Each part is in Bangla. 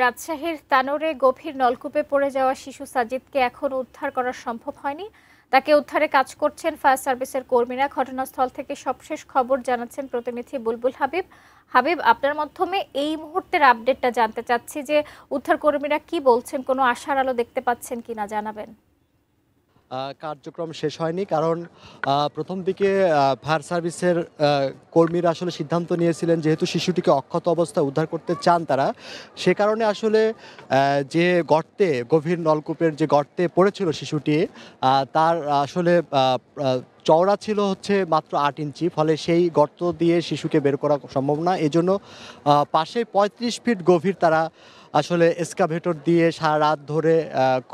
রাজশাহীর তানোরে গভীর নলকূপে পড়ে যাওয়া শিশু সাজিদকে এখনো উদ্ধার করা সম্ভব হয়নি। তাকে উদ্ধারে কাজ করছেন ফায়ার সার্ভিসের কর্মীরা। ঘটনাস্থল থেকে সবশেষ খবর জানাচ্ছেন প্রতিনিধি বুলবুল হাবিব। হাবিব, আপনার মাধ্যমে এই মুহূর্তের আপডেটটা জানতে চাচ্ছি যে উদ্ধার কর্মীরা কি বলছেন, কোনো আশার আলো দেখতে পাচ্ছেন কিনা জানাবেন। কার্যক্রম শেষ হয়নি কারণ প্রথম দিকে ফায়ার সার্ভিসের কর্মীরা আসলে সিদ্ধান্ত নিয়েছিলেন যেহেতু শিশুটিকে অক্ষত অবস্থায় উদ্ধার করতে চান তারা, সে কারণে আসলে যে গর্তে গভীর নলকূপের যে গর্তে পড়েছিল শিশুটি, তার আসলে চওড়া ছিল হচ্ছে মাত্র ৮ ইঞ্চি, ফলে সেই গর্ত দিয়ে শিশুকে বের করা সম্ভব না। এজন্য পাশে ৩৫ ফিট গভীর তারা আসলে এক্সকাভেটর দিয়ে সারা রাত ধরে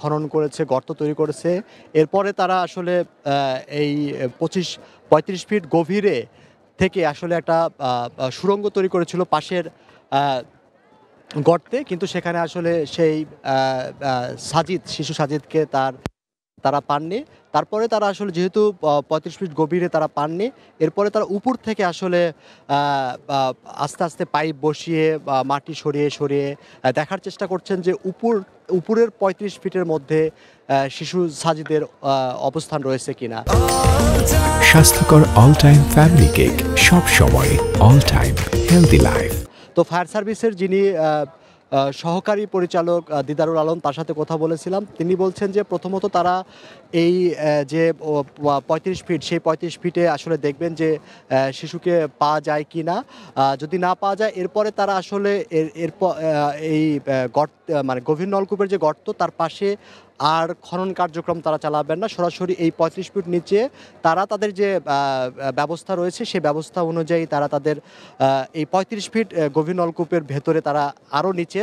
খনন করেছে, গর্ত তৈরি করেছে। এরপরে তারা আসলে এই ৩৫ ফিট গভীরে থেকে আসলে একটা সুড়ঙ্গ তৈরি করেছিল পাশের গর্তে, কিন্তু সেখানে আসলে সেই শিশু সাজিদকে তারা পাননি। তারপরে তারা আসলে যেহেতু ৩৫ ফিট গভীরে তারা পাননি, এরপরে তারা উপর থেকে আসলে আস্তে আস্তে পাইপ বসিয়ে মাটি সরিয়ে সরিয়ে দেখার চেষ্টা করছেন যে উপরের ৩৫ ফিটের মধ্যে শিশু সাজিদের অবস্থান রয়েছে কিনা। স্বাস্থ্যকর অল টাইম ফ্যামিলি কেক, সব সময় অল টাইম হেলদি লাইফ। তো ফায়ার সার্ভিসের যিনি সহকারী পরিচালক দিদারুল আলম, তার সাথে কথা বলেছিলাম। তিনি বলছেন যে প্রথমত তারা এই যে ৩৫ ফিট, সেই ৩৫ ফিটে আসলে দেখবেন যে শিশুকে পাওয়া যায় কি না। যদি না পাওয়া যায় এরপরে তারা আসলে এরপর এই গর্ত মানে গভীর নলকূপের যে গর্ত তার পাশে আর খনন কার্যক্রম তারা চালাবেন না। সরাসরি এই ৩৫ ফিট নিচে তারা তাদের যে ব্যবস্থা রয়েছে সেই ব্যবস্থা অনুযায়ী তারা তাদের এই ৩৫ ফিট গভীর নলকূপের ভেতরে তারা আরও নিচে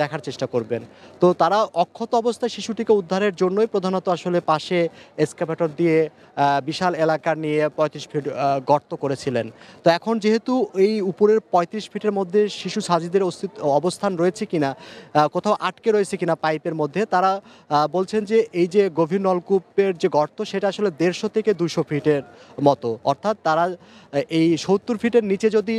দেখার চেষ্টা করবেন। তো তারা অক্ষত অবস্থায় শিশুটিকে উদ্ধারের জন্যই প্রধানত আসলে পাশে এক্সকাভেটর দিয়ে বিশাল এলাকা নিয়ে ৩৫ ফিট গর্ত করেছিলেন। তো এখন যেহেতু এই উপরের ৩৫ ফিটের মধ্যে শিশু সাজিদের অবস্থান রয়েছে কিনা, কোথাও আটকে রয়েছে কিনা পাইপের মধ্যে, তারা বলছেন যে এই যে গভীর নলকূপের যে গর্ত সেটা আসলে ১৫০ থেকে ২০০ ফিটের মতো, অর্থাৎ তারা এই ৭০ ফিটের নিচে যদি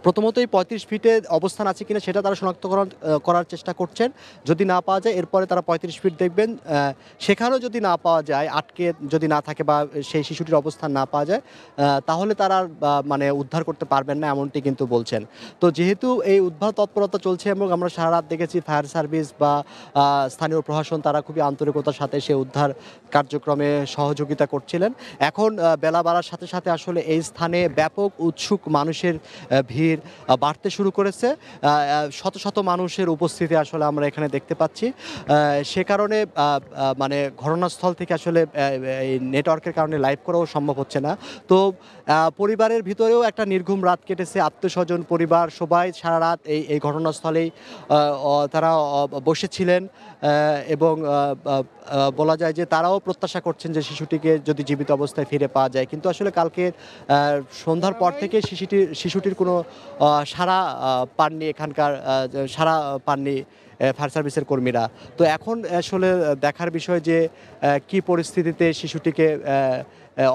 প্রথমত এই ৩৫ ফিটে অবস্থান আছে কিনা সেটা তারা শনাক্তকরণ করার চেষ্টা করছেন। যদি না পাওয়া যায় এরপরে তারা ৩৫ ফিট দেখবেন, সেখানেও যদি না পাওয়া যায়, আটকে যদি না থাকে বা সেই শিশুটির অবস্থান না পাওয়া যায়, তাহলে তারা মানে উদ্ধার করতে পারবেন না, এমনটি কিন্তু বলছেন। তো যেহেতু এই উদ্ধার তৎপরতা চলছে এবং আমরা সারা রাত দেখেছি ফায়ার সার্ভিস বা স্থানীয় প্রশাসন তারা খুবই আন্তরিকতার সাথে সে উদ্ধার কার্যক্রমে সহযোগিতা করছিলেন। এখন বেলা বাড়ার সাথে সাথে আসলে এই স্থানে ব্যাপক উৎসুক মানুষের ভিড় বাড়তে শুরু করেছে। শত শত মানুষের উপস্থিতি আসলে আমরা এখানে দেখতে পাচ্ছি। সে কারণে মানে ঘটনাস্থল থেকে আসলে এই নেটওয়ার্কের কারণে লাইভ করাও সম্ভব হচ্ছে না। তো পরিবারের ভিতরেও একটা নির্ঘুম রাত কেটেছে। আত্মীয়স্বজন, পরিবার সবাই সারা রাত এই ঘটনাস্থলেই তারা বসেছিলেন এবং বলা যায় যে তারাও প্রত্যাশা করছেন যে শিশুটিকে যদি জীবিত অবস্থায় ফিরে পাওয়া যায়। কিন্তু আসলে কালকে সন্ধ্যার পর থেকে শিশুটির কোনো সাড়া পাননি, এখানকার সাড়া পাননি ফায়ার সার্ভিসের কর্মীরা। তো এখন আসলে দেখার বিষয় যে কি পরিস্থিতিতে শিশুটিকে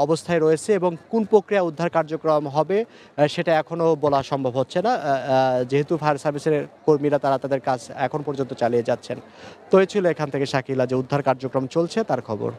অবস্থায় রয়েছে এবং কোন প্রক্রিয়া উদ্ধার কার্যক্রম হবে সেটা এখনও বলা সম্ভব হচ্ছে না, যেহেতু ফায়ার সার্ভিসের কর্মীরা তারা তাদের কাজ এখন পর্যন্ত চালিয়ে যাচ্ছেন। তো এই ছিল এখান থেকে শাকিলা, যে উদ্ধার কার্যক্রম চলছে তার খবর।